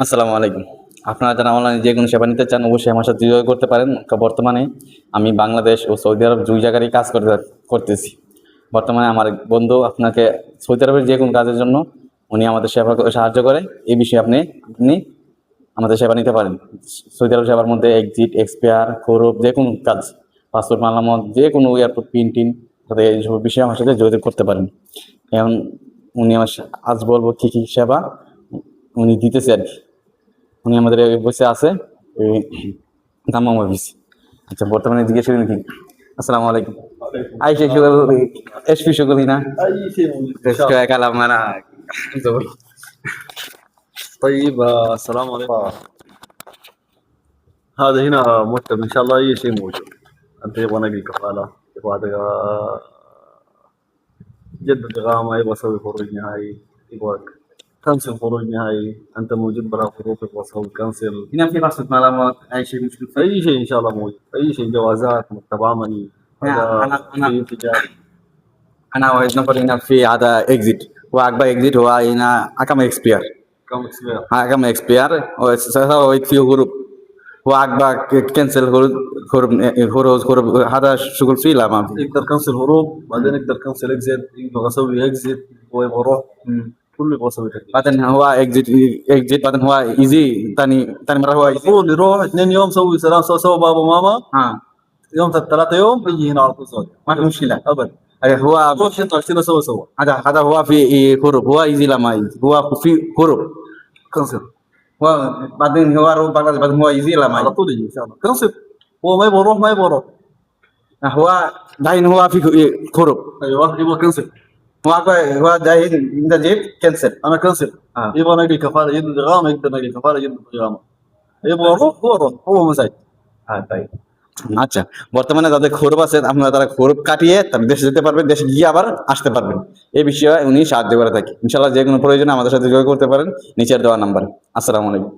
আসসালামু আলাইকুম। আপনারা যারা অনলাইনে যে কোনো সেবা নিতে চান অবশ্যই আমার সাথে যোগাযোগ করতে পারেন। বর্তমানে আমি বাংলাদেশ ও সৌদি আরব ২ জায়গারই কাজ করতেছি। বর্তমানে আমার এক বন্ধু আপনাকে সৌদি আরবের যে কোনো কাজের জন্য উনি আমাদের সাহায্য করে। এই বিষয়ে আপনি আমাদের সেবা নিতে পারেন। সৌদি আরব সেবার মধ্যে এক্সিট, এক্সপায়ার, ফোরপ যে কোনো কাজ, পাসপোর্ট মারামত, যে কোনো এয়ারপোর্ট প্রিন্টিং সাথে এইসব বিষয়ে আমার সাথে যোগাযোগ করতে পারেন। এখন উনি আজ বলবো কী সেবা উনি দিতেছে আরকি। উনি আমাদের এই অফিসে আছে, এই দাম্মাম অফিস। আচ্ছা, বর্তমানে জিজ্ঞেস করি নাকি? আসসালামু আলাইকুম। আই সেই شغل ايش في شغل هنا؟ اي شيء موجود ان شاء شوية الله. كلام انا زول. طيب السلام عليكم. هذا هنا مكتب ان شاء الله اي شيء موجود. انت يبغى نقل كفاله، يبغى جدد اقامه، يبغى اسوي خروج نهائي، يبغى كنسل خروج نهائي، انت موجود برا خروج، يبغى اسوي كنسل. هنا في باسبورت معلومات، اي شيء مشكل فيه. اي شيء ان شاء الله موجود، اي شيء، جوازات، مكتب عملي، هذا انا في تجاري. انا واحد نفر هنا في هذا اكزيت، هو اكبر اكزيت، هو هنا اكم اكسبير، كم اكسبير؟ اكم اكسبير هو فيه غروب، هو اكبر كنسل غروب هذا شغل فيه لا ما فيه. يقدر كنسل هروب، بعدين يقدر كنسل اكزيت، يبغى اسوي اكزيت ويبغى اروح، كله يبغى اسوي تكليف. بعدين هو اكزيت بعدين هو ايزي، ثاني مره هو ايزي. طول يروح 2 يوم سوي سلام، سوى بابا وماما، ها يوم 3 يوم يجي هنا على طول سعودي، ما في مشكله. ابد. هو روح يطلع شنو سوى هذا هو في هروب، هو ايزي لما ايزي هو في هروب، كنسل هو بعدين هو روح بعدين هو ايزي لما على طول يجي ان شاء الله كنسل. هو ما يبغى يروح، ما يبغى يروح. هو دحين هو في هروب، ايوه يبغى كنسل. هو دحين انت جيت كنسل. انا كنسل. يبغى نقل كفاله، يجدد اقامه، يقدر نقل كفاله، يجدد اقامه. يبغى يروح هو يروح، هو مزاج. হ্যাঁ তাই। আচ্ছা, বর্তমানে যাদের খরব আছে আপনারা তারা খরব কাটিয়ে তারা দেশে যেতে পারবেন, দেশে গিয়ে আবার আসতে পারবেন। এই বিষয়ে উনি সাহায্য করে থাকি। ইনশাআল্লাহ যে কোনো প্রয়োজনে আমাদের সাথে যোগাযোগ করতে পারেন নিচের দেওয়া নাম্বারে। আসসালামু আলাইকুম।